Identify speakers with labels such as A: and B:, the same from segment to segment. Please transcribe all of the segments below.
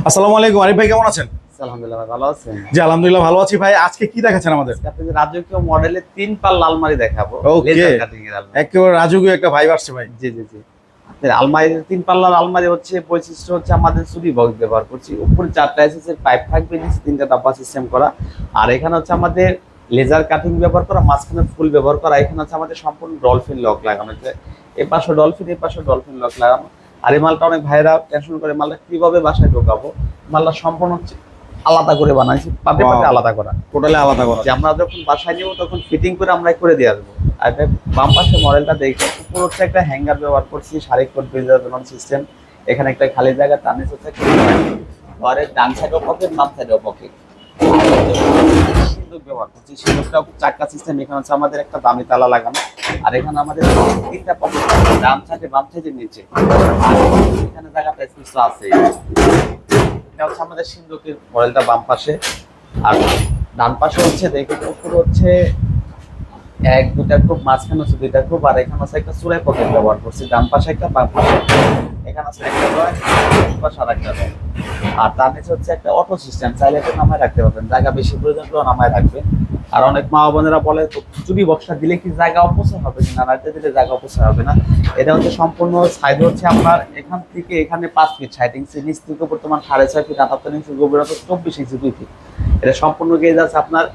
A: আসসালামু আলাইকুম আরিফ ভাই, কেমন আছেন?
B: আলহামদুলিল্লাহ ভালো আছেন।
A: জি আলহামদুলিল্লাহ ভালো আছি ভাই। আজকে কি দেখাচ্ছেন আমাদের?
B: আপনাদের রাজকীয় মডেলের 3 পাল্লা আলমারি দেখাবো।
A: ওকে,
B: লেজার কাটিং এর আলমারি।
A: একেবারে রাজকীয় একটা ভাইব আসছে ভাই।
B: জি জি জি। আপনাদের আলমারির 3 পাল্লার আলমারি হচ্ছে বৈশিষ্ট্য হচ্ছে আমাদের সুরি বক্স ব্যবহার করছি। উপরে 4টা এসএসএর পাইপ থাকবে, নিচে 3টা ডাব্বা সিস্টেম করা। আর এখানে হচ্ছে আমাদের লেজার কাটিং ব্যবহার করা, মাঝখানে ফুল ব্যবহার করা। এখানে হচ্ছে আমাদের সম্পূর্ণ ডলফিন লক লাগানো আছে। এই পাশে ডলফিন, এই পাশে ডলফিন লক লাগানো। আর এই মালটা অনেক ভাইরা টেনশন করে মালটা কিভাবে বাসায় ঢোকাবো। মালটা সম্পূর্ণ হচ্ছে আলাদা করে বানাইছি, পাতে পাতে আলাদা করা,
A: টোটালি আলাদা করা।
B: যে আমরা যখন বাসায় নিব তখন ফিটিং করে আমরা করে দিয়ে আসবো। আর এটা বাম পাশে মডেলটা দেখি, উপর হচ্ছে একটা হ্যাঙ্গার ব্যবহার করছি, শারীরিক কোড বিজারণ সিস্টেম। এখানে একটা খালি জায়গা, টানিস হচ্ছে ঘরের ডান সাইডও পকেট, বাম সাইডও পকেট। সিন্দুক ব্যবহার করছি, সিন্দুকটা চাকা সিস্টেম। এখানে হচ্ছে আমাদের একটা দামি তালা লাগানো। আর এখানে আমাদের 3টা পকেট, ডান সাইডে, বাম সাইডে, নিচে। আর এখানে জায়গাটা স্পেস আছে। এটা হচ্ছে আমাদের সিন্দুকের মডেলটা বাম পাশে। আর ডান পাশে হচ্ছে দেখে উপরে হচ্ছে 1-2টা গ্রুপ, মাঝখানে হচ্ছে 2টা গ্রুপ। আর এখানে হচ্ছে একটা চুলাই পকেট ব্যবহার করছি, ডান পাশে একটা, বাম পাশে। এখানে আছে একটা ড্রয়ার, পাশে আরেকটা ড্রয়ার। আর তার নিচে হচ্ছে একটা অটো সিস্টেম, চাইলে এটা নামায় রাখতে পারবেন, জায়গা বেশি প্রয়োজন হলেও নামায় রাখবেন। আর অনেক মা বোনেরা বলে তো চুরি বক্সটা দিলে কি জায়গা অপচয় হবে কিনা, রাখতে দিলে জায়গা অপচয় হবে না। এটা হচ্ছে সম্পূর্ণ সাইজ হচ্ছে আপনার এখান থেকে এখানে 5 ফিট 60 ইঞ্চি, নিচ থেকে বর্তমান 6.5 ফিট 78 ইঞ্চি, গভীরতা 24 ইঞ্চি 2 ফিট। এটা সম্পূর্ণ গেজ আছে আপনার।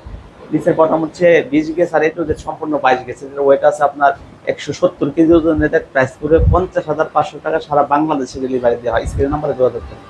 B: নিচের বটম হচ্ছে 20 গেজ, আর এটু যে সম্পূর্ণ 22 গেজ। এর ওয়েট আছে আপনার 170 কেজি ওজন। এটার প্রাইস পুরো 50,500 টাকা, সারা বাংলাদেশে ডেলিভারি দেওয়া হয়। স্ক্রিন নাম্বারে যোগাযোগ করুন।